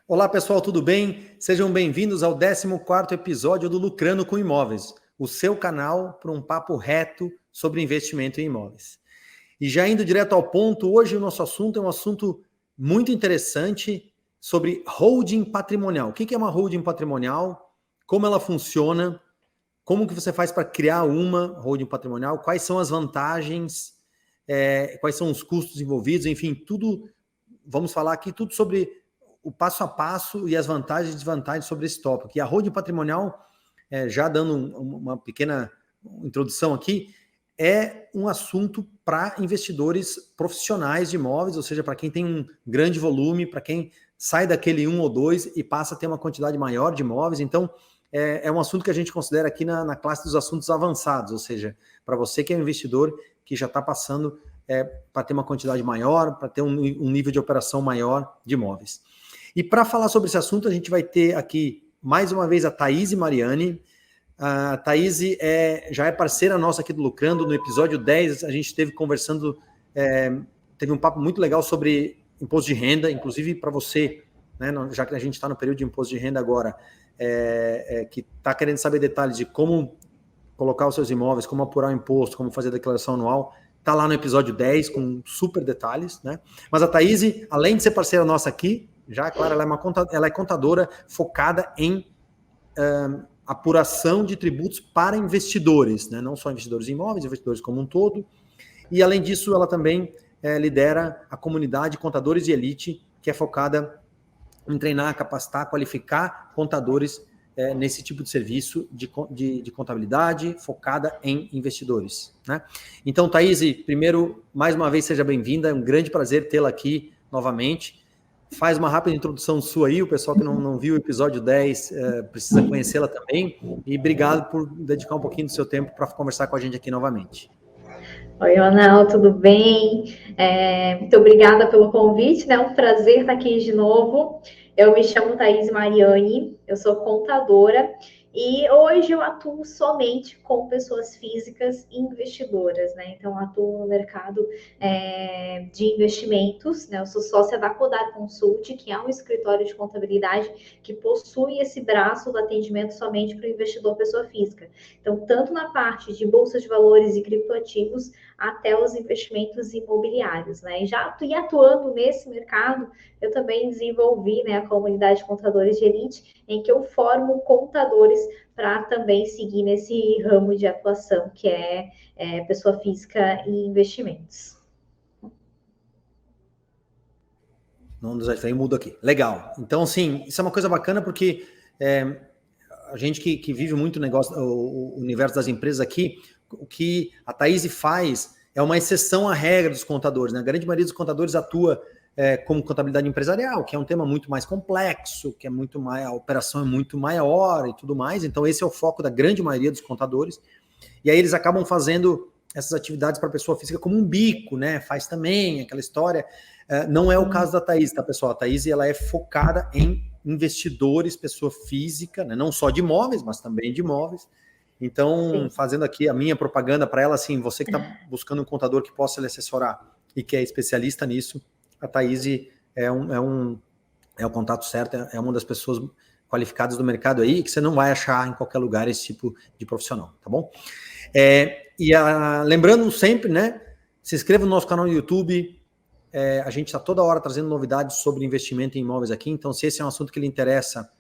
Olá pessoal, tudo bem? Sejam bem-vindos ao 14º episódio do Lucrando com Imóveis, o seu canal para um papo reto sobre investimento em imóveis. E já indo direto ao ponto, hoje o nosso assunto é um assunto muito interessante sobre holding patrimonial. O que é uma holding patrimonial? Como ela funciona? Como que você faz para criar uma holding patrimonial? Quais são as vantagens? Quais são os custos envolvidos? Enfim, tudo. Vamos falar aqui tudo sobre o passo a passo e as vantagens e desvantagens sobre esse tópico. E a holding patrimonial, já dando uma pequena introdução aqui, é um assunto para investidores profissionais de imóveis, ou seja, para quem tem um grande volume, para quem sai daquele 1 ou 2 e passa a ter uma quantidade maior de imóveis. Então, é um assunto que a gente considera aqui na classe dos assuntos avançados, ou seja, para você que é um investidor que já está passando para ter uma quantidade maior, para ter um nível de operação maior de imóveis. E para falar sobre esse assunto, a gente vai ter aqui, mais uma vez, a Thaís Mariani. A Thaís já é parceira nossa aqui do Lucrando. No episódio 10, a gente esteve conversando, teve um papo muito legal sobre imposto de renda, inclusive para você, né, já que a gente está no período de imposto de renda agora, que está querendo saber detalhes de como colocar os seus imóveis, como apurar o imposto, como fazer a declaração anual, está lá no episódio 10, com super detalhes, né? Mas a Thaís, além de ser parceira nossa aqui, já, claro, ela é contadora focada em apuração de tributos para investidores, né? Não só investidores em imóveis, investidores como um todo. E, além disso, ela também lidera a comunidade Contadores de Elite, que é focada em treinar, capacitar, qualificar contadores nesse tipo de serviço de contabilidade focada em investidores, né? Então, Thaís, primeiro, mais uma vez, seja bem-vinda. É um grande prazer tê-la aqui novamente. Faz uma rápida introdução sua aí, o pessoal que não viu o episódio 10 precisa conhecê-la também. E obrigado por dedicar um pouquinho do seu tempo para conversar com a gente aqui novamente. Oi, Ronaldo, tudo bem? Muito obrigada pelo convite, né? É um prazer estar aqui de novo. Eu me chamo Thaís Mariani, eu sou contadora e hoje eu atuo somente com pessoas físicas e investidoras, né? Então, atuo no mercado de investimentos, né? Eu sou sócia da Codar Consult, que é um escritório de contabilidade que possui esse braço do atendimento somente para o investidor pessoa física. Então, tanto na parte de bolsa de valores e criptoativos, até os investimentos imobiliários, né? E atuando nesse mercado, eu também desenvolvi, né, a comunidade de Contadores de Elite, em que eu formo contadores para também seguir nesse ramo de atuação, que é pessoa física e investimentos. Não, já mudo aqui. Legal. Então, sim, isso é uma coisa bacana porque a gente que vive muito o universo das empresas aqui, o que a Thaís faz é uma exceção à regra dos contadores, né? A grande maioria dos contadores atua como contabilidade empresarial, que é um tema muito mais complexo, que é muito mais, a operação é muito maior e tudo mais. Então, esse é o foco da grande maioria dos contadores. E aí eles acabam fazendo essas atividades para a pessoa física como um bico, né? Faz também aquela história. Não é o caso da Thaís, tá, pessoal? A Thaís, ela é focada em investidores, pessoa física, né? Não só de imóveis, mas também de imóveis. Então, sim, fazendo aqui a minha propaganda para ela, assim, você que está buscando um contador que possa lhe assessorar e que é especialista nisso, a Thaís é o contato certo, é uma das pessoas qualificadas do mercado aí, que você não vai achar em qualquer lugar esse tipo de profissional, tá bom? Lembrando sempre, né, se inscreva no nosso canal no YouTube. A gente está toda hora trazendo novidades sobre investimento em imóveis aqui, então se esse é um assunto que lhe interessa,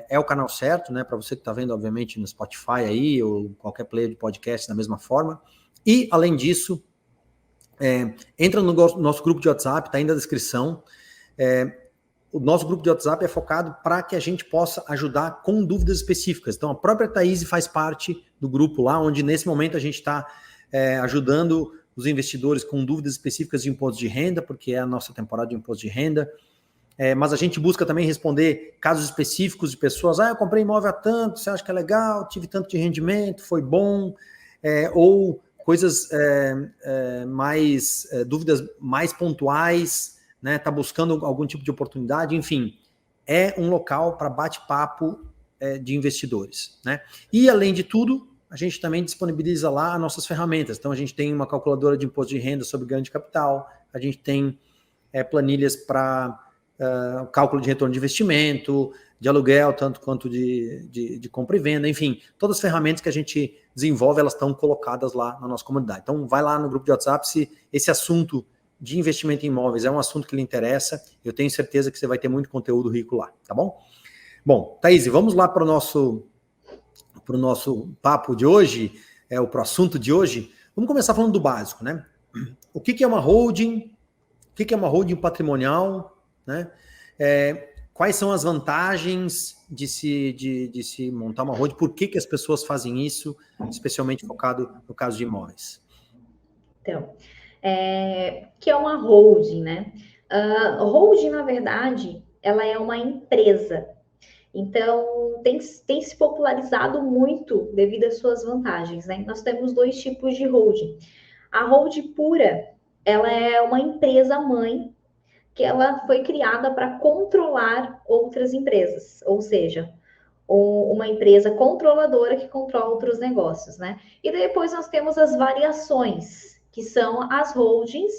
é o canal certo, né, para você que está vendo, obviamente, no Spotify aí, ou qualquer player de podcast da mesma forma. E, além disso, entra no nosso grupo de WhatsApp, está aí na descrição. O nosso grupo de WhatsApp é focado para que a gente possa ajudar com dúvidas específicas. Então, a própria Thaís faz parte do grupo lá, onde nesse momento a gente está ajudando os investidores com dúvidas específicas de imposto de renda, porque é a nossa temporada de imposto de renda. Mas a gente busca também responder casos específicos de pessoas. Eu comprei imóvel há tanto, você acha que é legal? Tive tanto de rendimento, foi bom? Ou coisas dúvidas mais pontuais, né? Tá buscando algum tipo de oportunidade, enfim. É um local para bate-papo de investidores, né? E, além de tudo, a gente também disponibiliza lá nossas ferramentas. Então, a gente tem uma calculadora de imposto de renda sobre ganho de capital, a gente tem planilhas para cálculo de retorno de investimento, de aluguel, tanto quanto de compra e venda, enfim, todas as ferramentas que a gente desenvolve, elas estão colocadas lá na nossa comunidade. Então, vai lá no grupo de WhatsApp, se esse assunto de investimento em imóveis é um assunto que lhe interessa, eu tenho certeza que você vai ter muito conteúdo rico lá, tá bom? Bom, Thaís, vamos lá para o nosso papo de hoje, pro assunto de hoje. Vamos começar falando do básico, né? O que é uma holding? O que é uma holding patrimonial? Né? Quais são as vantagens de se montar uma holding? Por que as pessoas fazem isso, especialmente focado no caso de imóveis? Então, que é uma holding, né? Holding, na verdade, ela é uma empresa. Então, tem se popularizado muito devido às suas vantagens, né? Nós temos 2 tipos de holding. A holding pura, ela é uma empresa mãe que ela foi criada para controlar outras empresas, ou seja, uma empresa controladora que controla outros negócios, né? E depois nós temos as variações, que são as holdings,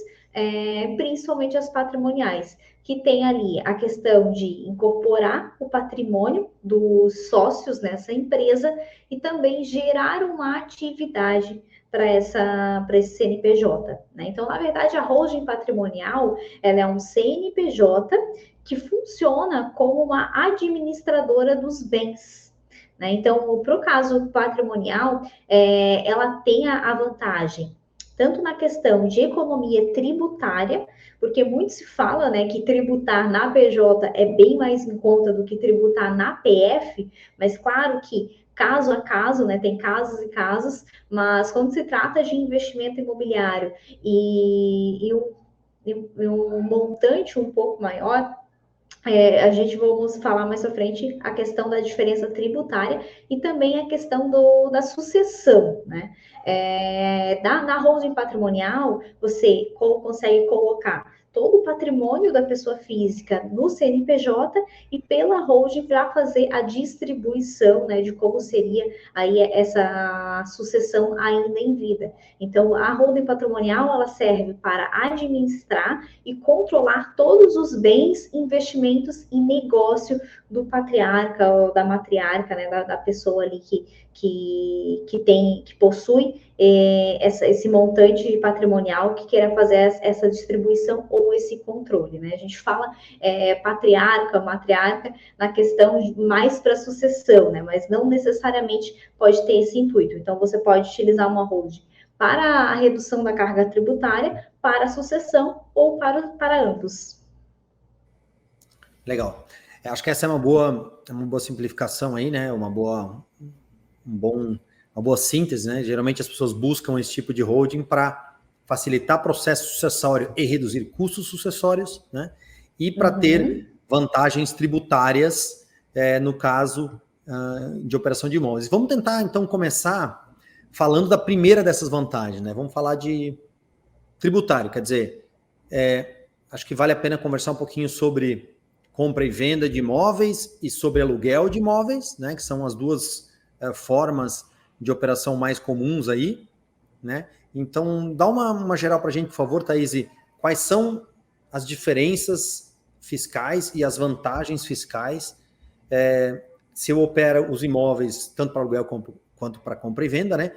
principalmente as patrimoniais, que tem ali a questão de incorporar o patrimônio dos sócios nessa empresa e também gerar uma atividade para esse CNPJ, né? Então, na verdade, a holding patrimonial, ela é um CNPJ que funciona como uma administradora dos bens, né? Então, para o caso patrimonial, ela tem a vantagem tanto na questão de economia tributária, porque muito se fala, né, que tributar na PJ é bem mais em conta do que tributar na PF, mas claro que caso a caso, né, tem casos e casos, mas quando se trata de investimento imobiliário e um montante um pouco maior, a gente vamos falar mais à frente a questão da diferença tributária e também a questão da sucessão, né? Na holding patrimonial, você consegue colocar todo o patrimônio da pessoa física no CNPJ e pela holding para fazer a distribuição, né, de como seria aí essa sucessão ainda em vida. Então, a holding patrimonial, ela serve para administrar e controlar todos os bens, investimentos e negócio do patriarca ou da matriarca, né, da pessoa ali que possui esse montante patrimonial que queira fazer essa distribuição ou esse controle, né? A gente fala patriarca, matriarca na questão mais para sucessão, né? Mas não necessariamente pode ter esse intuito. Então, você pode utilizar uma holding para a redução da carga tributária, para a sucessão ou para ambos. Legal. Acho que essa é uma boa simplificação aí, né? Uma boa síntese, né? Geralmente as pessoas buscam esse tipo de holding para facilitar processo sucessório e reduzir custos sucessórios, né? E para ter vantagens tributárias no caso de operação de imóveis. Vamos tentar, então, começar falando da primeira dessas vantagens, né? Vamos falar de tributário, quer dizer, acho que vale a pena conversar um pouquinho sobre compra e venda de imóveis e sobre aluguel de imóveis, né? Que são as duas formas de operação mais comuns aí, né? Então, dá uma geral para a gente, por favor, Thaís, quais são as diferenças fiscais e as vantagens fiscais se eu opero os imóveis tanto para aluguel quanto para compra e venda, né?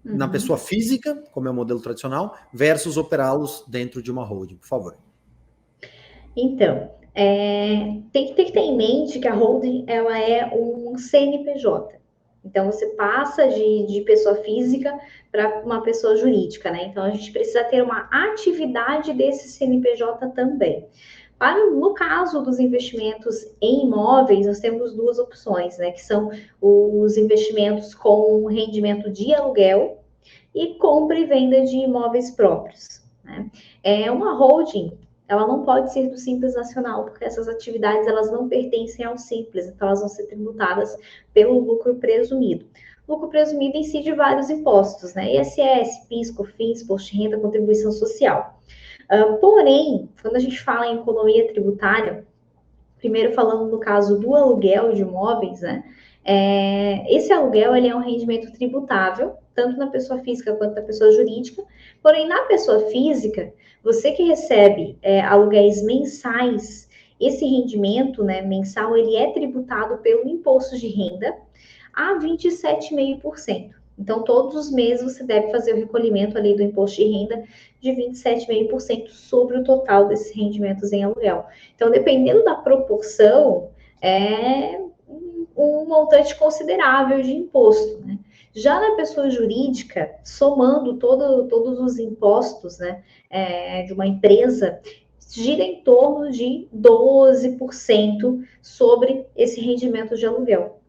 Na pessoa física, como é o modelo tradicional, versus operá-los dentro de uma holding, por favor. Então, tem que ter em mente que a holding ela é um CNPJ. Então, você passa de pessoa física para uma pessoa jurídica, né? Então, a gente precisa ter uma atividade desse CNPJ também. No caso dos investimentos em imóveis, nós temos 2 opções, né? Que são os investimentos com rendimento de aluguel e compra e venda de imóveis próprios, né? Uma holding, ela não pode ser do Simples Nacional, porque essas atividades elas não pertencem ao Simples, então elas vão ser tributadas pelo lucro presumido. O lucro presumido incide vários impostos, né? ISS, PIS, COFINS, Imposto de Renda, Contribuição Social. Porém, quando a gente fala em economia tributária, primeiro falando no caso do aluguel de imóveis, né? Esse aluguel ele é um rendimento tributável, tanto na pessoa física quanto na pessoa jurídica. Porém, na pessoa física, você que recebe aluguéis mensais, esse rendimento, né, mensal, ele é tributado pelo imposto de renda a 27,5%. Então, todos os meses você deve fazer o recolhimento ali do imposto de renda de 27,5% sobre o total desses rendimentos em aluguel. Então, dependendo da proporção, é um montante considerável de imposto, né? Já na pessoa jurídica, somando todos os impostos, né, de uma empresa, gira em torno de 12% sobre esse rendimento de aluguel.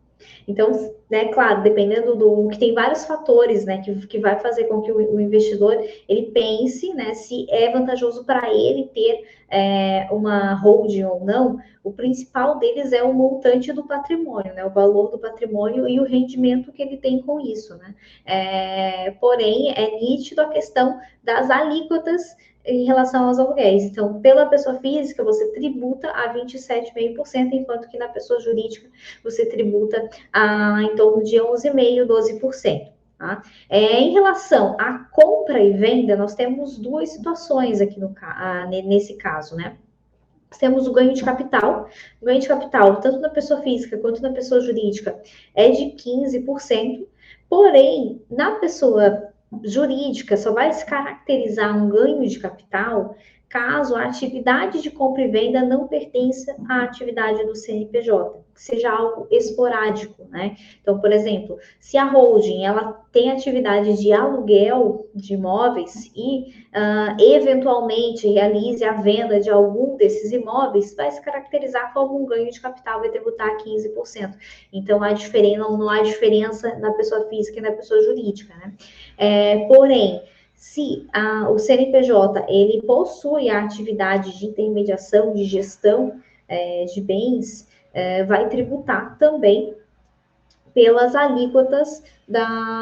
Então, né, claro, dependendo do que tem vários fatores, né, que vai fazer com que o investidor ele pense, né, se é vantajoso para ele ter uma holding ou não. O principal deles é o montante do patrimônio, né, o valor do patrimônio e o rendimento que ele tem com isso, né. Porém, é nítido a questão das alíquotas em relação aos aluguéis. Então, pela pessoa física, você tributa a 27,5%, enquanto que na pessoa jurídica você tributa em torno de 11,5%, 12%. Tá? Em relação à compra e venda, nós temos duas situações aqui nesse caso, né? Nós temos o ganho de capital. O ganho de capital, tanto na pessoa física quanto na pessoa jurídica, é de 15%. Porém, na pessoa jurídica, só vai se caracterizar um ganho de capital caso a atividade de compra e venda não pertença à atividade do CNPJ, que seja algo esporádico, né? Então, por exemplo, se a holding ela tem atividade de aluguel de imóveis e eventualmente realize a venda de algum desses imóveis, vai se caracterizar como um ganho de capital, vai tributar 15%. Então, não há diferença na pessoa física e na pessoa jurídica, né? Porém, se o CNPJ ele possui a atividade de intermediação, de gestão de bens, vai tributar também pelas alíquotas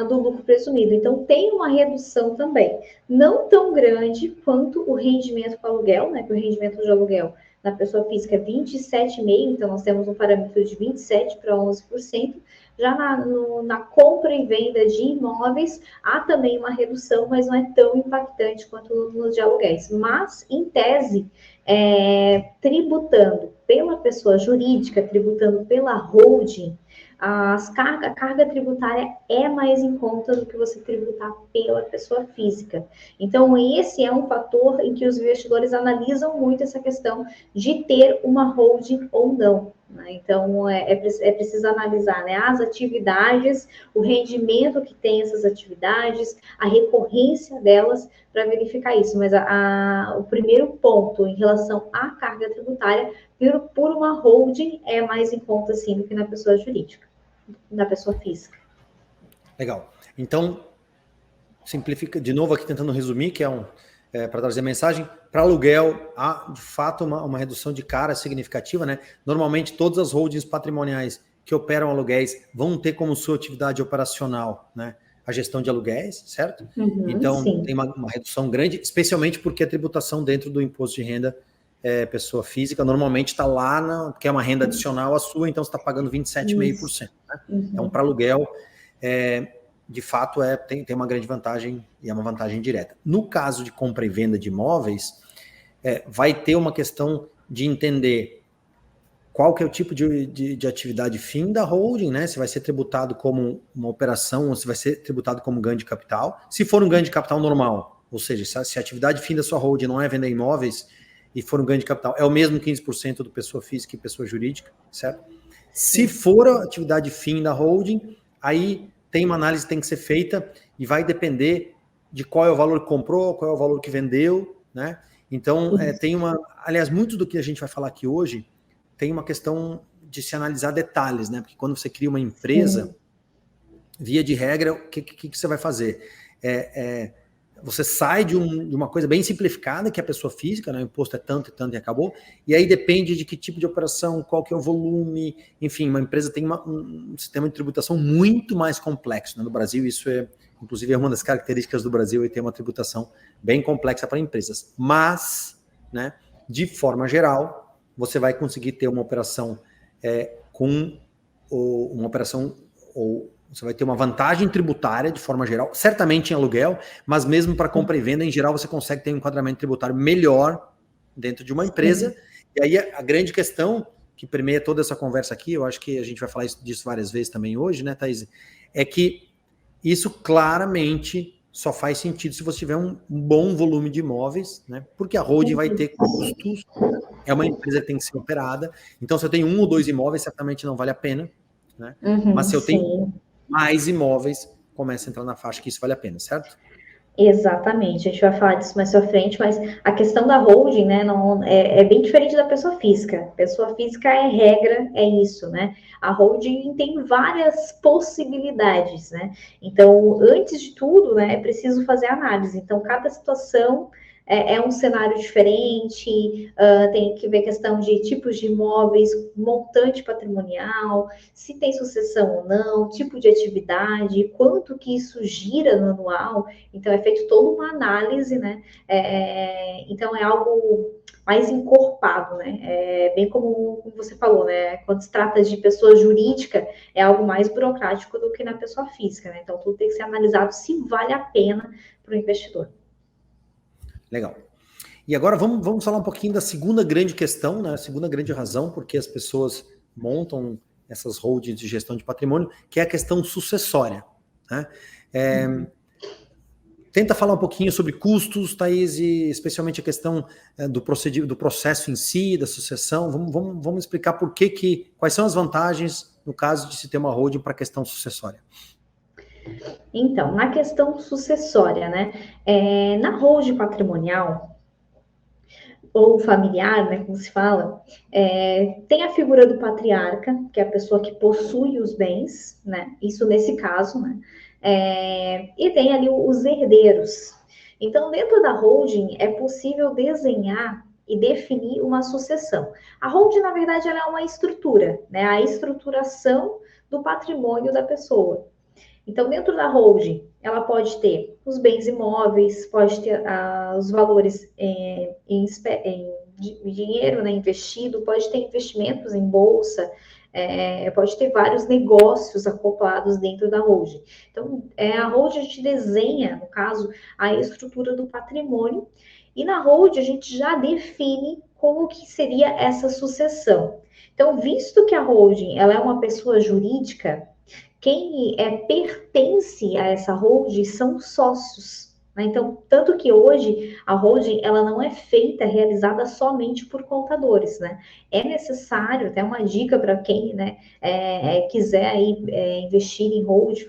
do lucro presumido. Então, tem uma redução também, não tão grande quanto o rendimento com aluguel, né? Que o rendimento de aluguel na pessoa física é 27,5%, então nós temos um parâmetro de 27% para 11%. Já na compra e venda de imóveis, há também uma redução, mas não é tão impactante quanto nos de aluguéis. Mas, em tese, tributando pela pessoa jurídica, tributando pela holding, a carga tributária é mais em conta do que você tributar pela pessoa física. Então, esse é um fator em que os investidores analisam muito essa questão de ter uma holding ou não. Né? Então, é preciso analisar, né, as atividades, o rendimento que tem essas atividades, a recorrência delas, para verificar isso. Mas o primeiro ponto em relação à carga tributária, por uma holding, é mais em conta, sim, do que na pessoa jurídica, da pessoa física. Legal. Então, simplifica, de novo aqui tentando resumir, que para trazer mensagem, para aluguel, há de fato uma redução de cara significativa, né? Normalmente todas as holdings patrimoniais que operam aluguéis vão ter como sua atividade operacional, né, a gestão de aluguéis, certo? Então, sim, tem uma redução grande, especialmente porque a tributação dentro do imposto de renda pessoa física, normalmente está lá, que é uma renda adicional à sua, então você está pagando 27,5%. Né? Então, para aluguel, de fato, tem uma grande vantagem, e é uma vantagem direta. No caso de compra e venda de imóveis, vai ter uma questão de entender qual que é o tipo de atividade fim da holding, né? Se vai ser tributado como uma operação ou se vai ser tributado como ganho de capital. Se for um ganho de capital normal, ou seja, se a atividade fim da sua holding não é vender imóveis, e for um ganho de capital, é o mesmo 15% do pessoa física e pessoa jurídica, certo? Se for a atividade fim da holding, aí tem uma análise que tem que ser feita e vai depender de qual é o valor que comprou, qual é o valor que vendeu, né? Então, aliás, muito do que a gente vai falar aqui hoje tem uma questão de se analisar detalhes, né? Porque quando você cria uma empresa, via de regra, o que você vai fazer? Você sai de uma coisa bem simplificada, que é a pessoa física, né? O imposto é tanto e tanto e acabou, e aí depende de que tipo de operação, qual que é o volume, enfim, uma empresa tem um sistema de tributação muito mais complexo, né? No Brasil, isso inclusive, é uma das características do Brasil, e tem uma tributação bem complexa para empresas. Mas, né, de forma geral, você vai conseguir ter uma operação você vai ter uma vantagem tributária de forma geral, certamente em aluguel, mas mesmo para compra e venda, em geral, você consegue ter um enquadramento tributário melhor dentro de uma empresa. E aí a grande questão que permeia toda essa conversa aqui, eu acho que a gente vai falar disso várias vezes também hoje, né, Thaís? É que isso claramente só faz sentido se você tiver um bom volume de imóveis, né? Porque a holding vai ter custos, é uma empresa que tem que ser operada. Então, se eu tenho 1 ou 2 imóveis, certamente não vale a pena, né? Mas se eu tenho mais imóveis, começa a entrar na faixa que isso vale a pena, certo? Exatamente, a gente vai falar disso mais pra frente, mas a questão da holding, né, não, é bem diferente da pessoa física. Pessoa física é regra, é isso, né? A holding tem várias possibilidades, né? Então, antes de tudo, né, é preciso fazer análise. Então, cada situação é um cenário diferente, tem que ver questão de tipos de imóveis, montante patrimonial, se tem sucessão ou não, tipo de atividade, quanto que isso gira no anual. Então, é feito toda uma análise, né? Então, é algo mais encorpado, né? Bem como você falou, né? Quando se trata de pessoa jurídica, é algo mais burocrático do que na pessoa física, né? Então, tudo tem que ser analisado se vale a pena para o investidor. Legal. E agora vamos falar um pouquinho da segunda grande questão, né? A segunda grande razão por que as pessoas montam essas holdings de gestão de patrimônio, que é a questão sucessória, né? Tenta falar um pouquinho sobre custos, Thaís, e especialmente a questão do processo em si, da sucessão. Vamos explicar quais são as vantagens no caso de se ter uma holding para a questão sucessória. Então, na questão sucessória, né? Na holding patrimonial, ou familiar, né, como se fala, tem a figura do patriarca, que é a pessoa que possui os bens, né? Isso nesse caso, né? E tem ali os herdeiros. Então, dentro da holding, é possível desenhar e definir uma sucessão. A holding, na verdade, ela é uma estrutura, né? A estruturação do patrimônio da pessoa. Então, dentro da holding, ela pode ter os bens imóveis, pode ter os valores em dinheiro, né, investido, pode ter investimentos em bolsa, pode ter vários negócios acoplados dentro da holding. Então, a holding a gente desenha, no caso, a estrutura do patrimônio, e na holding a gente já define como que seria essa sucessão. Então, visto que a holding ela é uma pessoa jurídica, quem pertence a essa holding são sócios. Né? Então, tanto que hoje a holding ela não é feita, realizada somente por contadores. Né? É necessário, até uma dica para quem né, quiser aí, investir em holding,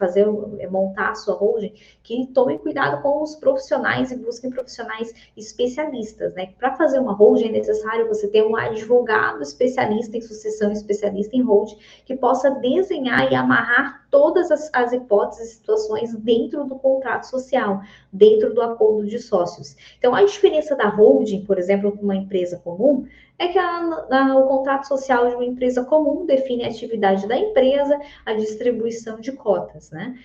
montar a sua holding, que tome cuidado com os profissionais e busquem profissionais especialistas. Né? Para fazer uma holding é necessário você ter um advogado especialista em sucessão, especialista em holding, que possa desenhar e amarrar todas as hipóteses e situações dentro do contrato social, dentro do acordo de sócios. Então, a diferença da holding, por exemplo, com uma empresa comum, é que o contrato social de uma empresa comum define a atividade da empresa, a distribuição de cotas. Né?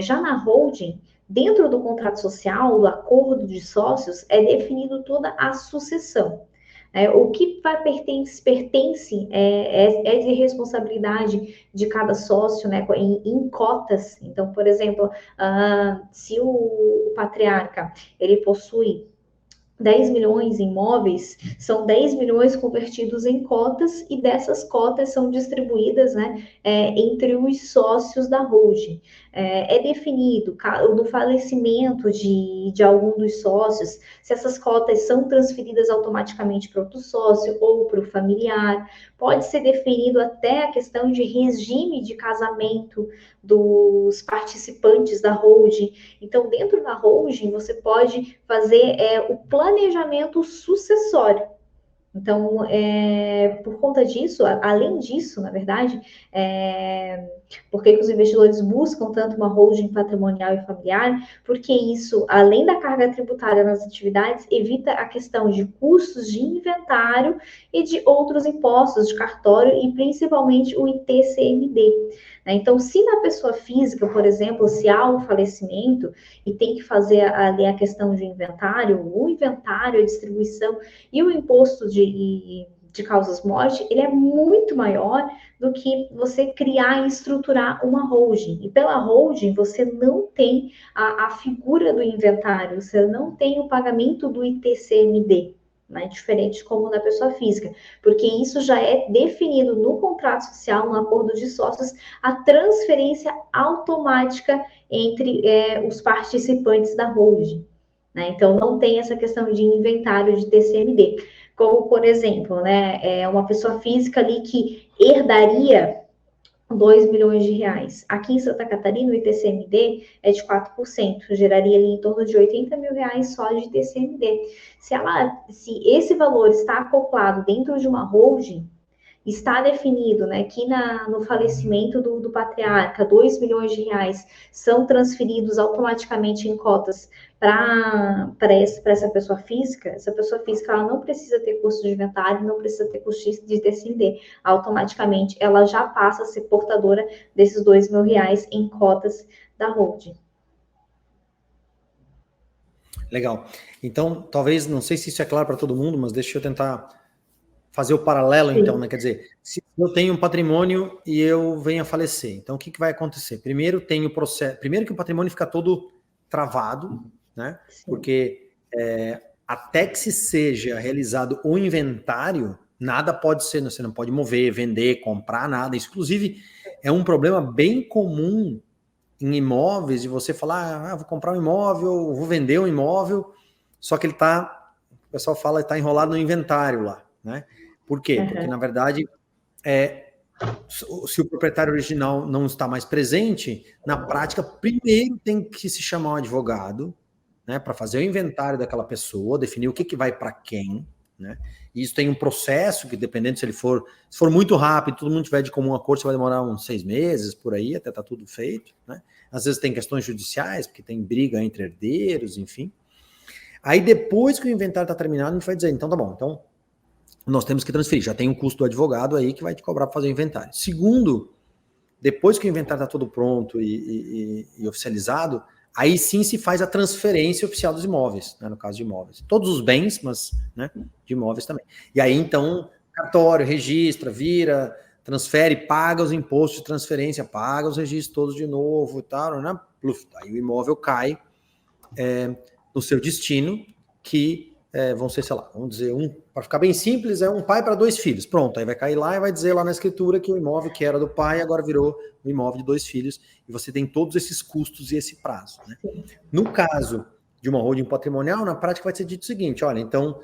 Já na holding, dentro do contrato social, do acordo de sócios, é definido toda a sucessão. O que pertence é de responsabilidade de cada sócio, né, em cotas. Então, por exemplo, se o patriarca ele possui 10 milhões em imóveis, são 10 milhões convertidos em cotas e dessas cotas são distribuídas né, entre os sócios da holding. É definido no falecimento de algum dos sócios, se essas cotas são transferidas automaticamente para outro sócio ou para o familiar. Pode ser definido até a questão de regime de casamento dos participantes da holding. Então, dentro da holding, você pode fazer o planejamento sucessório. Então, por conta disso, além disso, na verdade, por que os investidores buscam tanto uma holding patrimonial e familiar? Porque isso, além da carga tributária nas atividades, evita a questão de custos de inventário e de outros impostos de cartório e principalmente o ITCMD. Então, se na pessoa física, por exemplo, se há um falecimento e tem que fazer ali a questão de inventário, o inventário, a distribuição e o imposto de causas-morte, ele é muito maior do que você criar e estruturar uma holding. E pela holding, você não tem a figura do inventário, você não tem o pagamento do ITCMD. né? Diferente como da pessoa física, porque isso já é definido no contrato social, no acordo de sócios, a transferência automática entre os participantes da holding, né? Então, não tem essa questão de inventário de TCMD. Como, por exemplo, né, uma pessoa física ali que herdaria 2 milhões de reais. Aqui em Santa Catarina, o ITCMD é de 4%, geraria ali em torno de 80 mil reais só de ITCMD. Se esse valor está acoplado dentro de uma holding, está definido, né, que no falecimento do patriarca, 2 milhões de reais são transferidos automaticamente em cotas para essa pessoa física ela não precisa ter custo de inventário, não precisa ter custo de TCMD. Automaticamente, ela já passa a ser portadora desses 2 mil reais em cotas da holding. Legal. Então, talvez, não sei se isso é claro para todo mundo, mas deixa eu tentar fazer o paralelo, então, né? Quer dizer, se eu tenho um patrimônio e eu venho a falecer, então o que vai acontecer? Primeiro tem o processo, primeiro que o patrimônio fica todo travado, né? Sim. Porque até que se seja realizado o inventário, nada pode ser, você não pode mover, vender, comprar nada. Isso, inclusive, é um problema bem comum em imóveis, de você falar, vou comprar um imóvel, vou vender um imóvel, só que o pessoal fala, está enrolado no inventário lá, né? Por quê? Porque, na verdade, se o proprietário original não está mais presente, na prática, primeiro tem que se chamar um advogado, né, para fazer o inventário daquela pessoa, definir o que vai para quem, né? E isso tem um processo que, dependendo se for muito rápido, todo mundo tiver de comum acordo, você vai demorar uns 6 meses, por aí, até tá tudo feito, né? Às vezes tem questões judiciais, porque tem briga entre herdeiros, enfim. Aí, depois que o inventário está terminado, a gente vai dizer, então tá bom, então nós temos que transferir, já tem um custo do advogado aí que vai te cobrar para fazer o inventário. Segundo, depois que o inventário está todo pronto e oficializado, aí sim se faz a transferência oficial dos imóveis, né, no caso de imóveis. Todos os bens, mas, né, de imóveis também. E aí, então, cartório, registra, vira, transfere, paga os impostos de transferência, paga os registros todos de novo e tal, né? Aí o imóvel cai no seu destino, que vão ser, sei lá, vamos dizer, para ficar bem simples, é um pai para 2 filhos. Pronto, aí vai cair lá e vai dizer lá na escritura que o imóvel que era do pai agora virou um imóvel de 2 filhos, e você tem todos esses custos e esse prazo, né? No caso de uma holding patrimonial, na prática vai ser dito o seguinte, olha, então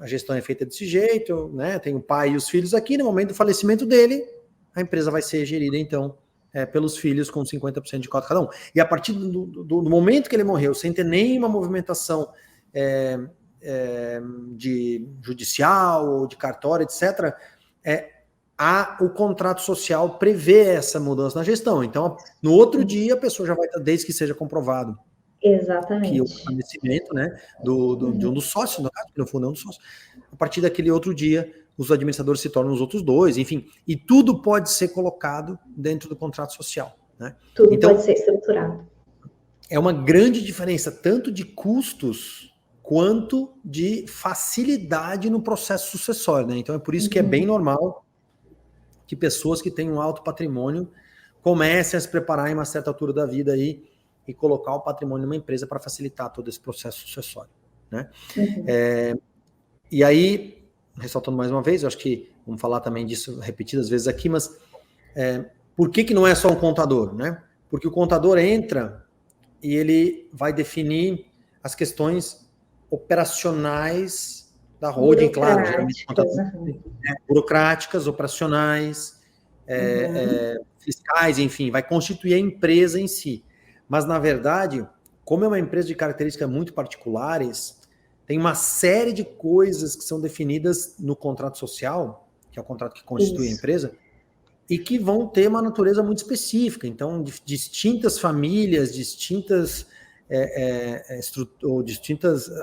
a gestão é feita desse jeito, né? Tem o pai e os filhos aqui, no momento do falecimento dele, a empresa vai ser gerida, então, pelos filhos com 50% de cota cada um. E a partir do momento que ele morreu, sem ter nenhuma movimentação de judicial ou de cartório, etc., o contrato social prevê essa mudança na gestão. Então, no outro dia, a pessoa já vai estar, desde que seja comprovado. Exatamente. Que o falecimento, né, de um dos sócios, no caso, que no fundo é um dos sócios, a partir daquele outro dia, os administradores se tornam os outros 2, enfim, e tudo pode ser colocado dentro do contrato social, né? Tudo então, pode ser estruturado. É uma grande diferença, tanto de custos quanto de facilidade no processo sucessório, né? Então é por isso que é bem normal que pessoas que têm um alto patrimônio comecem a se preparar em uma certa altura da vida aí e colocar o patrimônio numa empresa para facilitar todo esse processo sucessório, né? E aí, ressaltando mais uma vez, eu acho que vamos falar também disso repetidas vezes aqui, mas por que não é só um contador, né? Porque o contador entra e ele vai definir as questões operacionais da holding, claro, geralmente burocráticas, operacionais, fiscais, enfim, vai constituir a empresa em si. Mas, na verdade, como é uma empresa de características muito particulares, tem uma série de coisas que são definidas no contrato social, que é o contrato que constitui a empresa, e que vão ter uma natureza muito específica. Então, distintas famílias,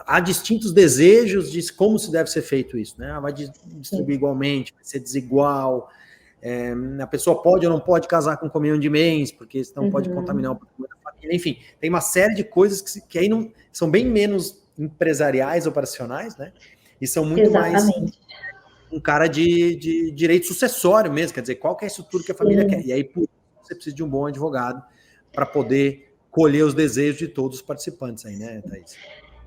há distintos desejos de como se deve ser feito isso, né? Vai distribuir igualmente, vai ser desigual, a pessoa pode ou não pode casar com comunhão de bens, porque senão pode contaminar o patrimônio da família. Enfim, tem uma série de coisas que aí não, são bem menos empresariais, operacionais, né? E são muito mais um cara de direito sucessório mesmo, quer dizer, qual que é a estrutura que a família quer. E aí, por isso, você precisa de um bom advogado para poder colher os desejos de todos os participantes aí, né, Thaís?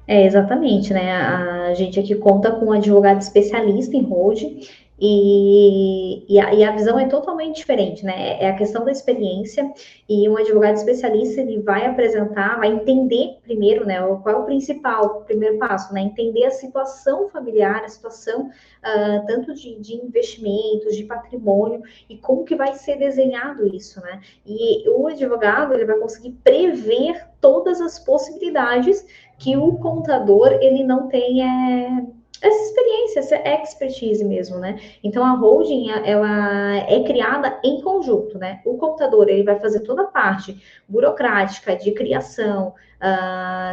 Exatamente, né? A gente aqui conta com um advogado especialista em holding e a visão é totalmente diferente, né? É a questão da experiência e um advogado especialista ele vai apresentar, vai entender primeiro, né? Qual é o principal, o primeiro passo, né? Entender a situação familiar, a situação tanto de investimentos, de patrimônio e como que vai ser desenhado isso, né? E o advogado ele vai conseguir prever todas as possibilidades que o contador ele não tem essa experiência, essa expertise mesmo, né? Então a holding ela é criada em conjunto, né? O contador ele vai fazer toda a parte burocrática de criação,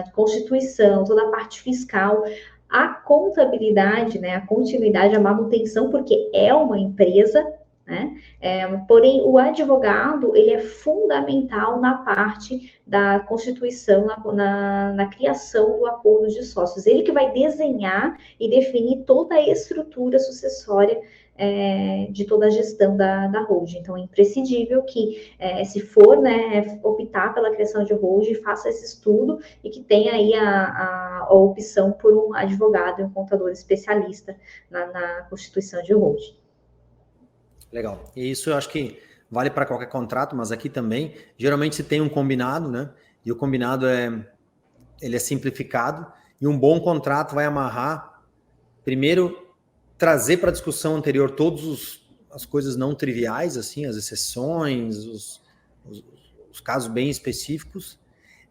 de constituição, toda a parte fiscal, a contabilidade, né? A continuidade, a manutenção, porque é uma empresa, né? Porém, o advogado ele é fundamental na parte da constituição, na criação do acordo de sócios. Ele que vai desenhar e definir toda a estrutura sucessória de toda a gestão da holding. Então, é imprescindível que, se for né, optar pela criação de holding, faça esse estudo e que tenha aí a opção por um advogado e um contador especialista na constituição de holding. Legal. E isso eu acho que vale para qualquer contrato, mas aqui também, geralmente se tem um combinado, né? E o combinado ele é simplificado, e um bom contrato vai amarrar, primeiro, trazer para a discussão anterior todas as coisas não triviais, assim, as exceções, os casos bem específicos,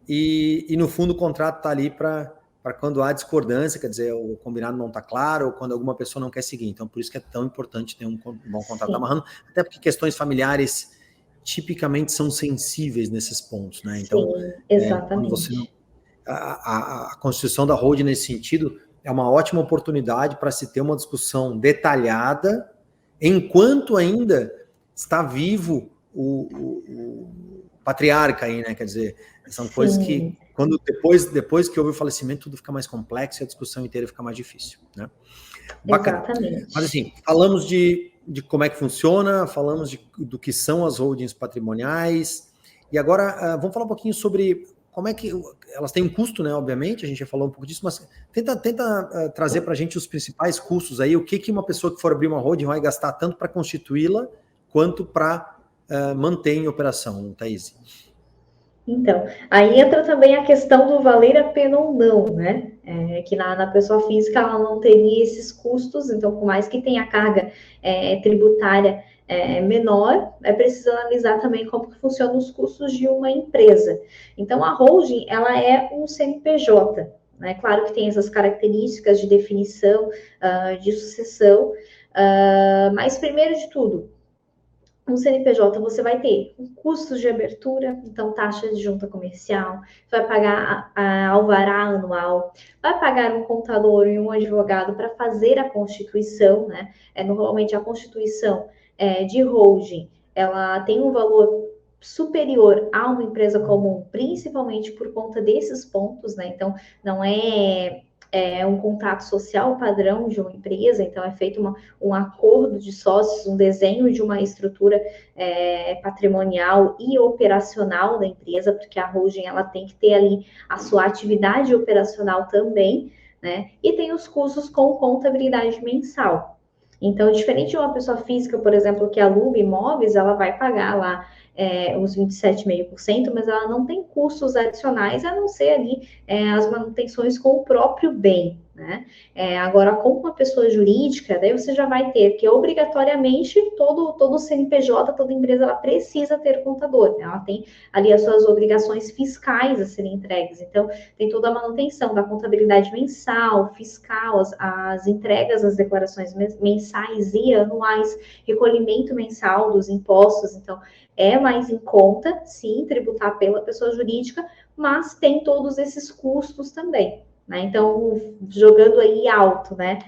e no fundo o contrato está ali para quando há discordância, quer dizer, o combinado não está claro, ou quando alguma pessoa não quer seguir. Então, por isso que é tão importante ter um bom contrato amarrando, até porque questões familiares tipicamente são sensíveis nesses pontos, né? Então, sim, exatamente. Quando você não, a constituição da holding nesse sentido é uma ótima oportunidade para se ter uma discussão detalhada, enquanto ainda está vivo o patriarca aí, né? Quer dizer, são Sim. coisas que, quando depois que houve o falecimento, tudo fica mais complexo e a discussão inteira fica mais difícil, né? Bacana. Exatamente. Mas assim, falamos de como é que funciona, falamos do que são as holdings patrimoniais, e agora vamos falar um pouquinho sobre como é que elas têm um custo, né? Obviamente, a gente já falou um pouco disso, mas tenta trazer para a gente os principais custos aí, o que uma pessoa que for abrir uma holding vai gastar tanto para constituí-la quanto para manter em operação, Thaís. Então, aí entra também a questão do valer a pena ou não, né? Que na pessoa física ela não teria esses custos, então, por mais que tenha carga tributária menor, é preciso analisar também como que funcionam os custos de uma empresa. Então, a holding, ela é um CNPJ, né? Claro que tem essas características de definição, de sucessão, mas primeiro de tudo, um CNPJ você vai ter custos de abertura, então taxa de junta comercial, vai pagar a alvará anual, vai pagar um contador e um advogado para fazer a constituição, né? Normalmente a constituição de holding, ela tem um valor superior a uma empresa comum, principalmente por conta desses pontos, né? Então, não é um contrato social padrão de uma empresa, então é feito um acordo de sócios, um desenho de uma estrutura patrimonial e operacional da empresa, porque a holding ela tem que ter ali a sua atividade operacional também, né? E tem os custos com contabilidade mensal. Então, diferente de uma pessoa física, por exemplo, que aluga imóveis, ela vai pagar lá uns 27,5%, mas ela não tem custos adicionais, a não ser ali as manutenções com o próprio bem, né? Agora, com uma pessoa jurídica, daí você já vai ter que, obrigatoriamente, todo CNPJ, toda empresa, ela precisa ter contador, né? Ela tem ali as suas obrigações fiscais a serem entregues, então, tem toda a manutenção da contabilidade mensal, fiscal, as entregas, as declarações mensais e anuais, recolhimento mensal dos impostos, então, é mais em conta, sim, tributar pela pessoa jurídica, mas tem todos esses custos também, né? Então, jogando aí alto, né,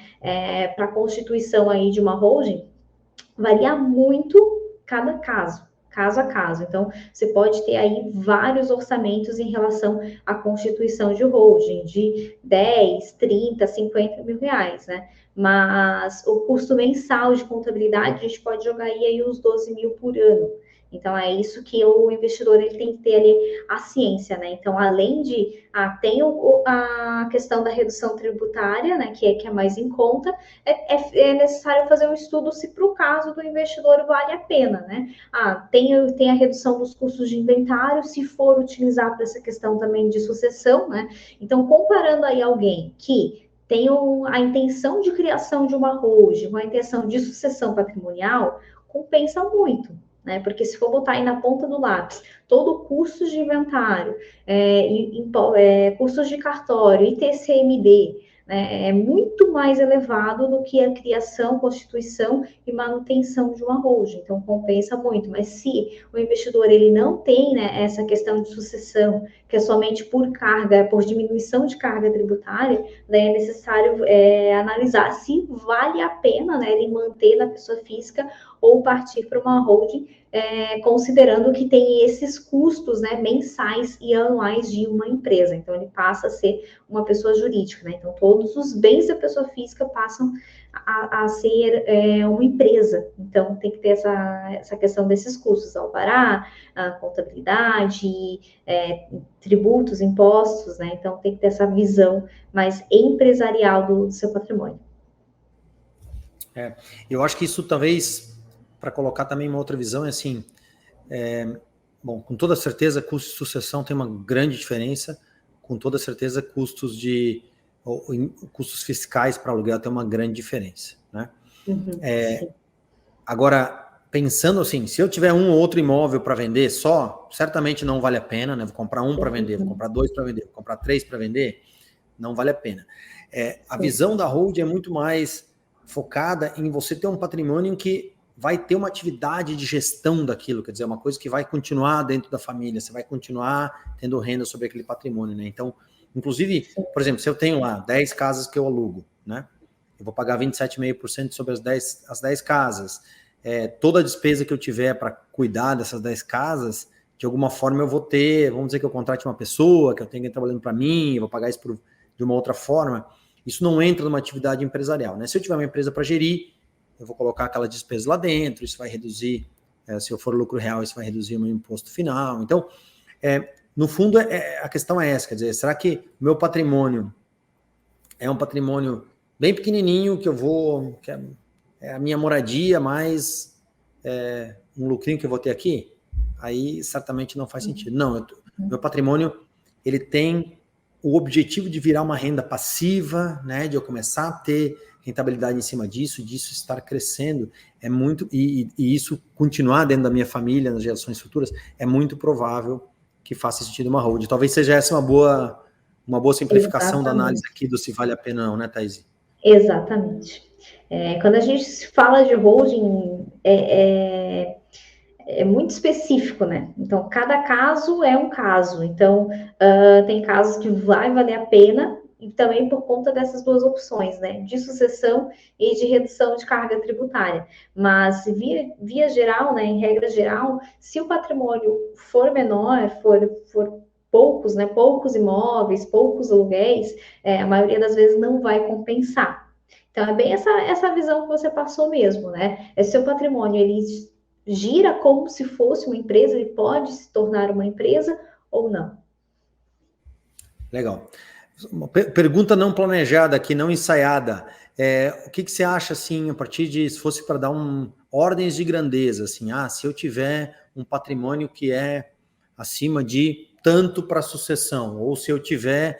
para a constituição aí de uma holding, varia muito cada caso a caso. Então, você pode ter aí vários orçamentos em relação à constituição de holding, de 10, 30, 50 mil reais, né? Mas o custo mensal de contabilidade, a gente pode jogar aí uns 12 mil por ano. Então, é isso que o investidor ele tem que ter ali a ciência, né? Então, além de... tem a questão da redução tributária, né? Que é mais em conta. É necessário fazer um estudo se para o caso do investidor vale a pena, né? Tem a redução dos custos de inventário, se for utilizar para essa questão também de sucessão, né? Então, comparando aí alguém que tem a intenção de criação de uma holding, uma intenção de sucessão patrimonial, compensa muito, né? Porque se for botar aí na ponta do lápis todo o custo de inventário, custos de cartório, ITCMD, né, é muito mais elevado do que a criação, constituição e manutenção de uma holding. Então, compensa muito. Mas se o investidor ele não tem, né, essa questão de sucessão, que é somente por carga, por diminuição de carga tributária, daí é necessário analisar se vale a pena, né, ele manter na pessoa física ou partir para uma holding, considerando que tem esses custos, né, mensais e anuais de uma empresa. Então, ele passa a ser uma pessoa jurídica, né? Então, todos os bens da pessoa física passam a ser uma empresa. Então, tem que ter essa questão desses custos, alvará, a contabilidade, tributos, impostos, né? Então, tem que ter essa visão mais empresarial do seu patrimônio. Eu acho que isso talvez, para colocar também uma outra visão, é assim, bom, com toda certeza, custo de sucessão tem uma grande diferença, com toda certeza, custos fiscais para aluguel tem uma grande diferença, né? Agora, pensando assim, se eu tiver um ou outro imóvel para vender só, certamente não vale a pena, né? Vou comprar um para vender, vou comprar dois para vender, vou comprar três para vender, não vale a pena. A visão da holding é muito mais focada em você ter um patrimônio que vai ter uma atividade de gestão daquilo, quer dizer, uma coisa que vai continuar dentro da família, você vai continuar tendo renda sobre aquele patrimônio, né? Então, inclusive, por exemplo, se eu tenho lá 10 casas que eu alugo, né? Eu vou pagar 27,5% sobre as 10 casas. Toda a despesa que eu tiver para cuidar dessas 10 casas, de alguma forma eu vou ter, vamos dizer que eu contrate uma pessoa, que eu tenho alguém trabalhando para mim, eu vou pagar isso de uma outra forma. Isso não entra numa atividade empresarial, né? Se eu tiver uma empresa para gerir, eu vou colocar aquela despesa lá dentro, isso vai reduzir, se eu for lucro real, isso vai reduzir o meu imposto final. Então, no fundo, a questão é essa, quer dizer, será que o meu patrimônio é um patrimônio bem pequenininho, que é a minha moradia, mais um lucrinho que eu vou ter aqui? Aí, certamente não faz sentido. Não, meu patrimônio, ele tem o objetivo de virar uma renda passiva, né, de eu começar a ter rentabilidade em cima disso estar crescendo, e isso continuar dentro da minha família, nas gerações futuras, é muito provável que faça sentido uma holding. Talvez seja essa uma boa simplificação da análise aqui do se vale a pena ou não, né, Thaís? Exatamente. Quando a gente fala de holding, é muito específico, né? Então, cada caso é um caso. Então, tem casos que vai valer a pena, e também por conta dessas duas opções, né? De sucessão e de redução de carga tributária. Mas, via geral, né? Em regra geral, se o patrimônio for menor, for poucos, né? Poucos imóveis, poucos aluguéis, a maioria das vezes não vai compensar. Então, é bem essa visão que você passou mesmo, né? Seu patrimônio, ele gira como se fosse uma empresa, ele pode se tornar uma empresa ou não. Legal. Uma pergunta não planejada aqui, não ensaiada. O que você acha, assim, a partir de, se fosse para dar ordens de grandeza, assim, se eu tiver um patrimônio que é acima de tanto para sucessão, ou se eu tiver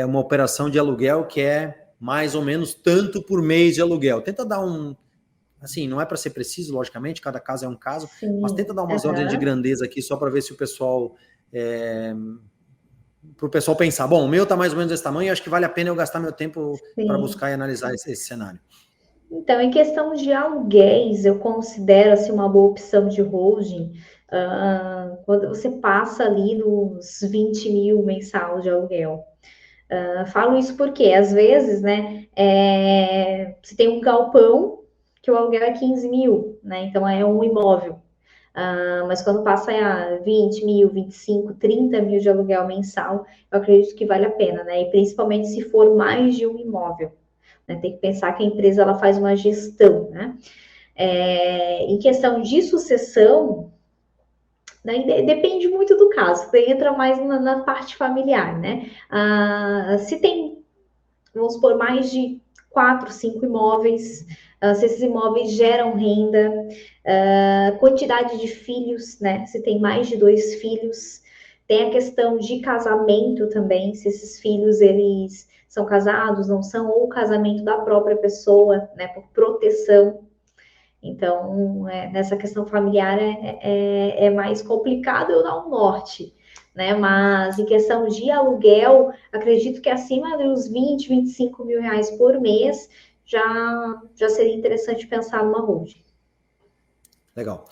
uma operação de aluguel que é mais ou menos tanto por mês de aluguel. Tenta dar assim, não é para ser preciso, logicamente, cada caso é um caso, sim, mas tenta dar umas ordens de grandeza aqui, só para ver se o pessoal... para o pessoal pensar, bom, o meu está mais ou menos desse tamanho, acho que vale a pena eu gastar meu tempo para buscar e analisar esse cenário. Então, em questão de aluguéis, eu considero assim, uma boa opção de holding quando você passa ali dos 20 mil mensal de aluguel. Falo isso porque, às vezes, né, você tem um galpão que o aluguel é 15 mil, né, então é um imóvel. Mas quando passa a 20 mil, 25, 30 mil de aluguel mensal, eu acredito que vale a pena, né, e principalmente se for mais de um imóvel. Né, tem que pensar que a empresa ela faz uma gestão, né. Em questão de sucessão, né? Depende muito do caso, você entra mais na parte familiar, né? Se tem, vamos supor, mais de 4, 5 imóveis, se esses imóveis geram renda, quantidade de filhos, né? Se tem mais de 2 filhos, tem a questão de casamento também, se esses filhos eles são casados, não são, ou o casamento da própria pessoa, né? Por proteção. Então, nessa questão familiar é mais complicado eu dar um norte, né? Mas em questão de aluguel, acredito que acima dos 20, 25 mil reais por mês já seria interessante pensar numa holding. Legal.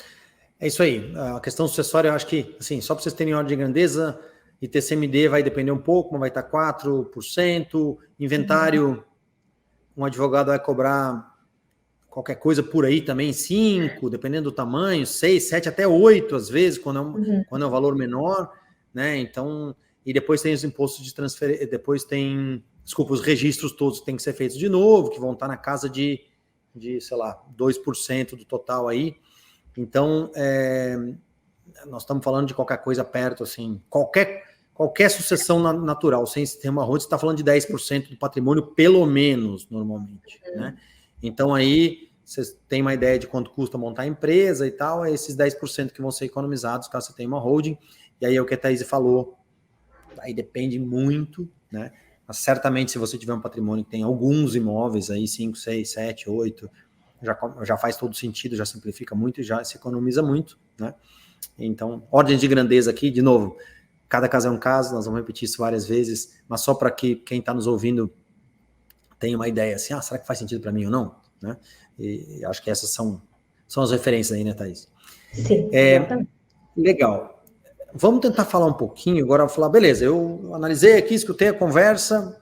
É isso aí. A questão sucessória, eu acho que, assim, só para vocês terem ordem de grandeza, ITCMD vai depender um pouco, mas vai estar 4%. Inventário, um advogado vai cobrar qualquer coisa por aí também, 5%, dependendo do tamanho, 6%, 7%, até 8%, às vezes, quando é um valor menor, né? Então, e depois tem os impostos de transferência, depois tem, desculpa, os registros todos têm que ser feitos de novo, que vão estar na casa de sei lá, 2% do total aí. Então, nós estamos falando de qualquer coisa perto, assim, qualquer sucessão natural, sem sistema road, você está falando de 10% do patrimônio, pelo menos, normalmente, né? Então, aí, vocês têm uma ideia de quanto custa montar a empresa e tal, é esses 10% que vão ser economizados caso você tenha uma holding, e aí é o que a Thaís falou, aí depende muito, né? Mas certamente, se você tiver um patrimônio que tem alguns imóveis aí, 5, 6, 7, 8, já faz todo sentido, já simplifica muito e já se economiza muito, né? Então, ordem de grandeza aqui, de novo, cada caso é um caso, nós vamos repetir isso várias vezes, mas só para que quem está nos ouvindo tenha uma ideia assim, será que faz sentido para mim ou não? Né? E acho que essas são as referências aí, né, Thaís? Sim, exatamente. Legal. Vamos tentar falar um pouquinho, agora eu vou falar, beleza, eu analisei aqui, escutei a conversa,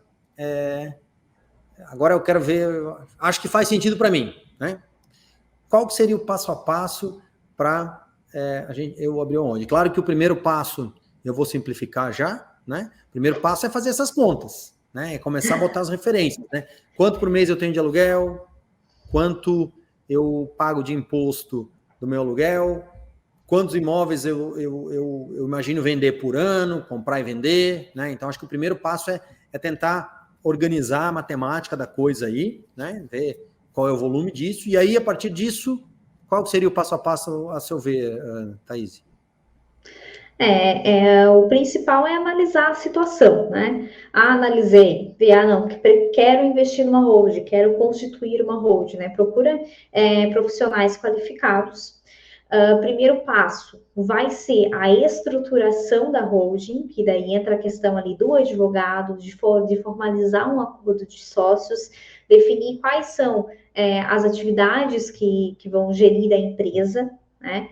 agora eu quero ver, acho que faz sentido para mim, né? Qual que seria o passo a passo para eu abrir onde? Claro que o primeiro passo, eu vou simplificar já, né? O primeiro passo é fazer essas contas, né? É começar a botar as referências, né? Quanto por mês eu tenho de aluguel, quanto eu pago de imposto do meu aluguel, quantos imóveis eu imagino vender por ano, comprar e vender, né? Então, acho que o primeiro passo é tentar organizar a matemática da coisa aí, né? Ver qual é o volume disso, e aí, a partir disso, qual seria o passo a passo, a seu ver, Thaís? O principal é analisar a situação, né? Analisei, não, quero investir numa holding, quero constituir uma holding, né? Procura profissionais qualificados. Primeiro passo vai ser a estruturação da holding, que daí entra a questão ali do advogado, de formalizar um acordo de sócios, definir quais são as atividades que vão gerir a empresa, né?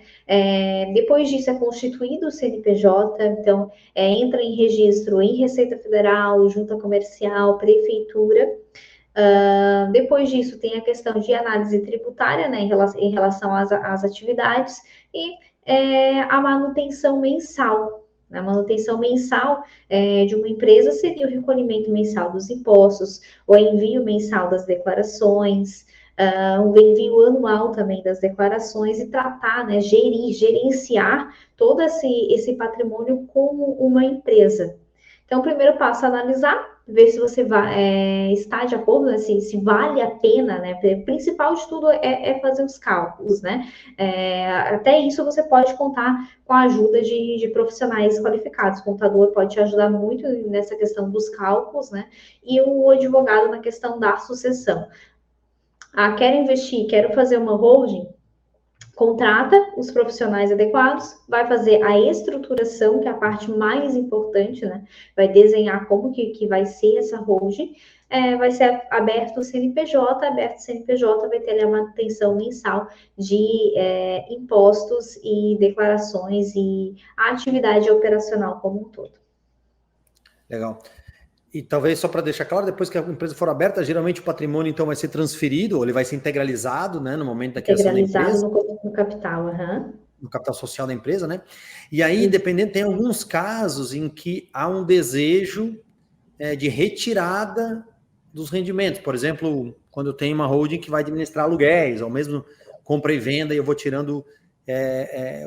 Depois disso é constituído o CNPJ, então entra em registro em Receita Federal, Junta Comercial, Prefeitura. Depois disso tem a questão de análise tributária, né, em relação às atividades e a manutenção mensal. A manutenção mensal de uma empresa seria o recolhimento mensal dos impostos, o envio mensal das declarações, o envio anual também das declarações e tratar, né, gerenciar todo esse patrimônio como uma empresa. Então, o primeiro passo é analisar, ver se você está de acordo, né, se vale a pena, né? O principal de tudo é fazer os cálculos, né? Até isso você pode contar com a ajuda de profissionais qualificados. O contador pode te ajudar muito nessa questão dos cálculos, né? E o advogado na questão da sucessão. Quero investir, quero fazer uma holding, contrata os profissionais adequados, vai fazer a estruturação, que é a parte mais importante, né? Vai desenhar como que vai ser essa holding, vai ser aberto o CNPJ, vai ter ali a manutenção mensal de impostos e declarações e a atividade operacional como um todo. Legal. E talvez só para deixar claro, depois que a empresa for aberta, geralmente o patrimônio então vai ser transferido, ou ele vai ser integralizado, né, no momento da criação da empresa. No capital, no capital social da empresa, né? E aí, dependendo, tem alguns casos em que há um desejo de retirada dos rendimentos. Por exemplo, quando eu tenho uma holding que vai administrar aluguéis, ou mesmo compra e venda, e eu vou tirando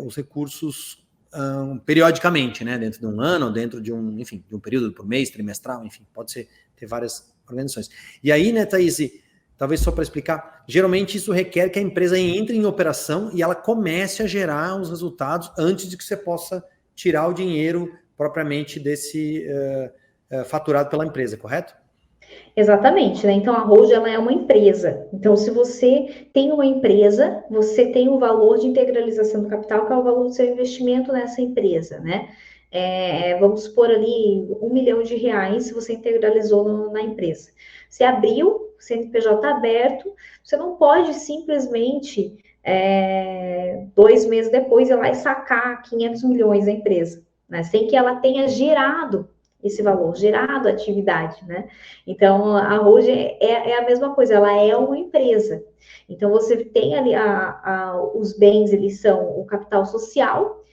os recursos periodicamente, né? Dentro de um ano, dentro de enfim, de um período por mês, trimestral, enfim, pode ter várias organizações. E aí, né, Thaís, talvez só para explicar, geralmente isso requer que a empresa entre em operação e ela comece a gerar os resultados antes de que você possa tirar o dinheiro propriamente desse faturado pela empresa, correto? Exatamente, né? Então a Hold ela é uma empresa. Então, se você tem uma empresa, você tem o valor de integralização do capital, que é o valor do seu investimento nessa empresa, né? Vamos supor ali R$ 1 milhão, se você integralizou na empresa. Você abriu o CNPJ aberto, você não pode simplesmente 2 meses depois ir lá e sacar 500 milhões da empresa, né? Sem que ela tenha gerado esse valor, gerado atividade, né? Então, a Hold é a mesma coisa, ela é uma empresa. Então, você tem ali os bens, eles são o capital social,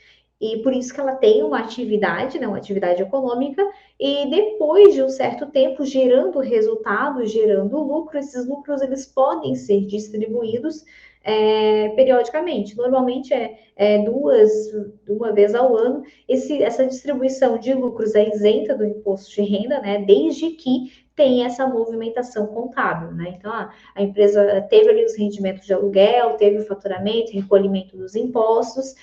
e por isso que ela tem uma atividade, né, uma atividade econômica, e depois de um certo tempo, gerando resultados, gerando lucro, esses lucros eles podem ser distribuídos periodicamente. Normalmente uma vez ao ano. Essa distribuição de lucros é isenta do imposto de renda, né? Desde que tem essa movimentação contábil, né? Então, a empresa teve ali os rendimentos de aluguel, teve o faturamento, recolhimento dos impostos,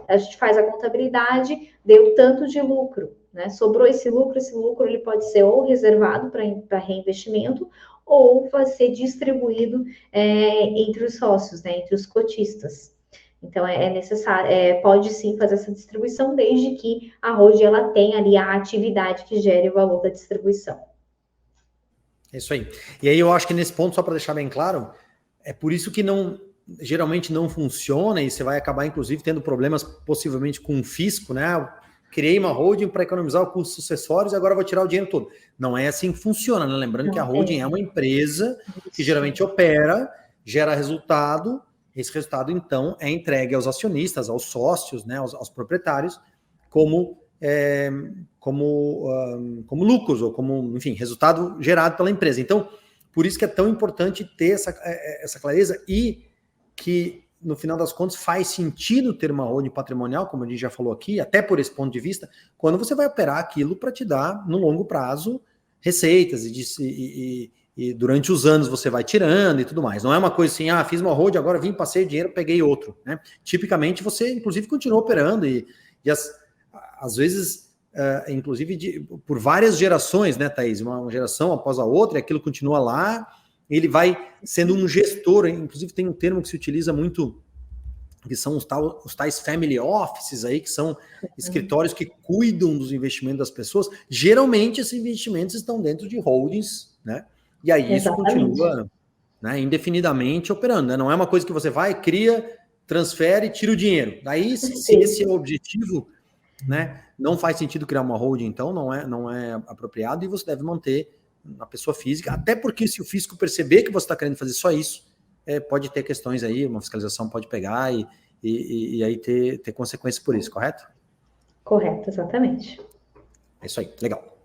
a gente faz a contabilidade, deu tanto de lucro, né? Sobrou esse lucro ele pode ser ou reservado para reinvestimento ou vai ser distribuído entre os sócios, né? Entre os cotistas. Então, é necessário, pode sim fazer essa distribuição, desde que a Hold ela tenha ali a atividade que gere o valor da distribuição. É isso aí. E aí eu acho que nesse ponto, só para deixar bem claro, é por isso que geralmente não funciona e você vai acabar, inclusive, tendo problemas possivelmente com o fisco, né? Eu criei uma holding para economizar o custo sucessórios e agora vou tirar o dinheiro todo. Não é assim que funciona, né? Lembrando que a holding é uma empresa que geralmente opera, gera resultado, esse resultado, então, é entregue aos acionistas, aos sócios, né? aos proprietários, como lucros, ou como, enfim, resultado gerado pela empresa. Então, por isso que é tão importante ter essa clareza e que, no final das contas, faz sentido ter uma holding patrimonial, como a gente já falou aqui, até por esse ponto de vista, quando você vai operar aquilo para te dar, no longo prazo, receitas e durante os anos você vai tirando e tudo mais. Não é uma coisa assim, fiz uma holding, agora vim, passei o dinheiro, peguei outro. Né? Tipicamente, você, inclusive, continua operando e às vezes, inclusive, por várias gerações, né, Thaís? Uma geração após a outra, e aquilo continua lá, ele vai sendo um gestor. Inclusive, tem um termo que se utiliza muito, que são os tais family offices aí, que são escritórios que cuidam dos investimentos das pessoas. Geralmente, esses investimentos estão dentro de holdings, né? E aí isso continua, né, indefinidamente operando. Né? Não é uma coisa que você vai, cria, transfere, tira o dinheiro. Daí, se esse é o objetivo, né, não faz sentido criar uma holding, então não é apropriado, e você deve manter a pessoa física, até porque se o fisco perceber que você está querendo fazer só isso, pode ter questões aí, uma fiscalização pode pegar e aí ter consequências por isso, correto? Correto, exatamente. É isso aí, legal.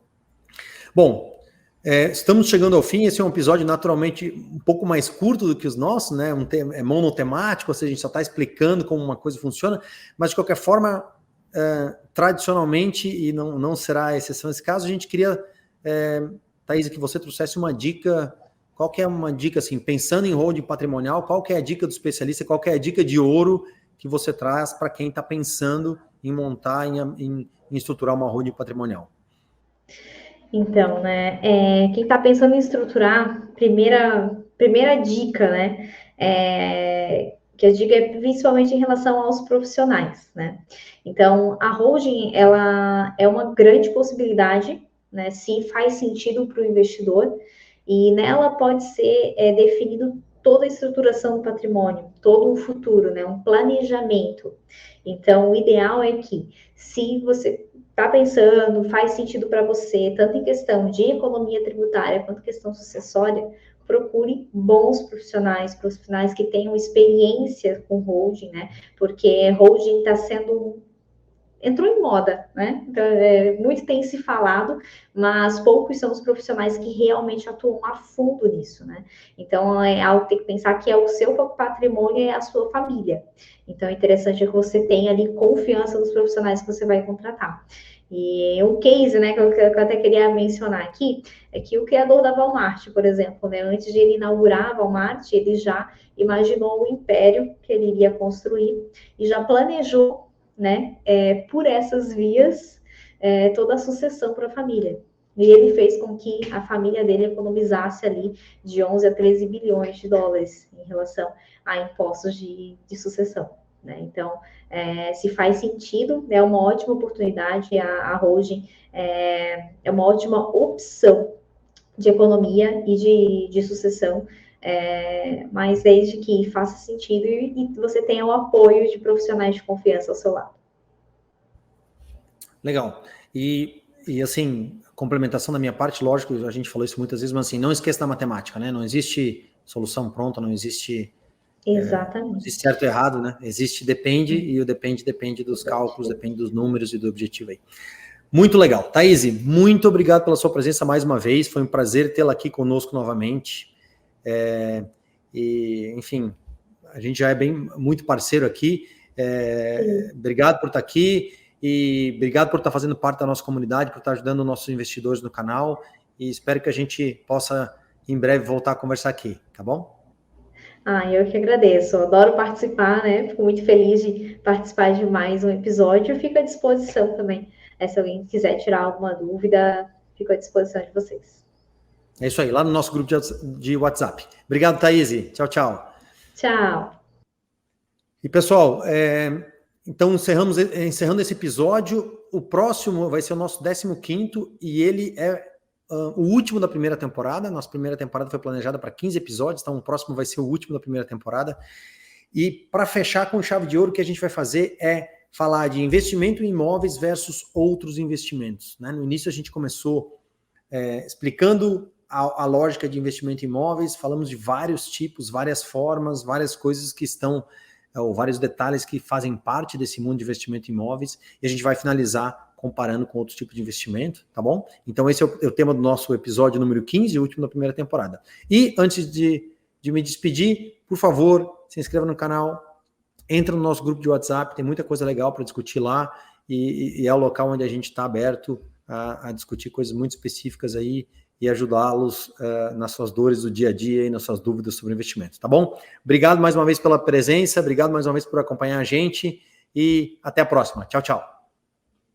Bom, estamos chegando ao fim. Esse é um episódio naturalmente um pouco mais curto do que os nossos, né? É monotemático, ou seja, a gente só está explicando como uma coisa funciona, mas de qualquer forma, tradicionalmente, e não será a exceção nesse caso, a gente queria, Thaís, que você trouxesse uma dica. Qual que é uma dica, assim, pensando em holding patrimonial, qual que é a dica do especialista, qual que é a dica de ouro que você traz para quem está pensando em montar, em estruturar uma holding patrimonial? Então, né, quem está pensando em estruturar, primeira dica, né, que a dica é principalmente em relação aos profissionais, né? Então, a holding, ela é uma grande possibilidade, né, se faz sentido para o investidor, e nela pode ser definido toda a estruturação do patrimônio, todo o futuro, né, um planejamento. Então, o ideal é que, se você está pensando, faz sentido para você, tanto em questão de economia tributária quanto questão sucessória, procure bons profissionais que tenham experiência com holding, né? Porque holding está sendo entrou em moda, né? Então, muito tem se falado, mas poucos são os profissionais que realmente atuam a fundo nisso, né? Então, é algo que tem que pensar que é o seu patrimônio e a sua família. Então, é interessante que você tenha ali confiança nos profissionais que você vai contratar. E um case, né, que eu até queria mencionar aqui, é que o criador da Walmart, por exemplo, né, antes de ele inaugurar a Walmart, ele já imaginou o império que ele iria construir e já planejou, né, por essas vias, toda a sucessão para a família. E ele fez com que a família dele economizasse ali de 11 a 13 bilhões de dólares em relação a impostos de sucessão. Né? Então, se faz sentido, é uma ótima oportunidade, a holding é uma ótima opção de economia e de sucessão, mas desde que faça sentido e você tenha o apoio de profissionais de confiança ao seu lado. Legal. E assim, complementação da minha parte, lógico, a gente falou isso muitas vezes, mas assim, não esqueça da matemática, né? Não existe solução pronta, não existe... Exatamente. Não existe certo e errado, né? Existe depende, e o depende dos cálculos, depende dos números e do objetivo aí. Muito legal. Thaís, muito obrigado pela sua presença mais uma vez. Foi um prazer tê-la aqui conosco novamente. E, enfim, a gente já é muito parceiro aqui. Obrigado por estar aqui e obrigado por estar fazendo parte da nossa comunidade, por estar ajudando nossos investidores no canal. E espero que a gente possa, em breve, voltar a conversar aqui, tá bom? Eu que agradeço. Eu adoro participar, né? Fico muito feliz de participar de mais um episódio. Eu fico à disposição também. Se alguém quiser tirar alguma dúvida, fico à disposição de vocês. É isso aí, lá no nosso grupo de WhatsApp. Obrigado, Thaís. Tchau, tchau. Tchau. E, pessoal, então encerrando esse episódio. O próximo vai ser o nosso 15º e ele é o último da primeira temporada. Nossa primeira temporada foi planejada para 15 episódios, então o próximo vai ser o último da primeira temporada. E para fechar com chave de ouro, o que a gente vai fazer é falar de investimento em imóveis versus outros investimentos. Né? No início a gente começou explicando a lógica de investimento em imóveis, falamos de vários tipos, várias formas, várias coisas que estão, ou vários detalhes que fazem parte desse mundo de investimento em imóveis, e a gente vai finalizar comparando com outros tipos de investimento, tá bom? Então esse é o tema do nosso episódio número 15, o último da primeira temporada. E antes de me despedir, por favor, se inscreva no canal, entra no nosso grupo de WhatsApp, tem muita coisa legal para discutir lá, e é o local onde a gente está aberto a discutir coisas muito específicas aí e ajudá-los nas suas dores do dia a dia e nas suas dúvidas sobre investimentos, tá bom? Obrigado mais uma vez pela presença, obrigado mais uma vez por acompanhar a gente e até a próxima. Tchau, tchau.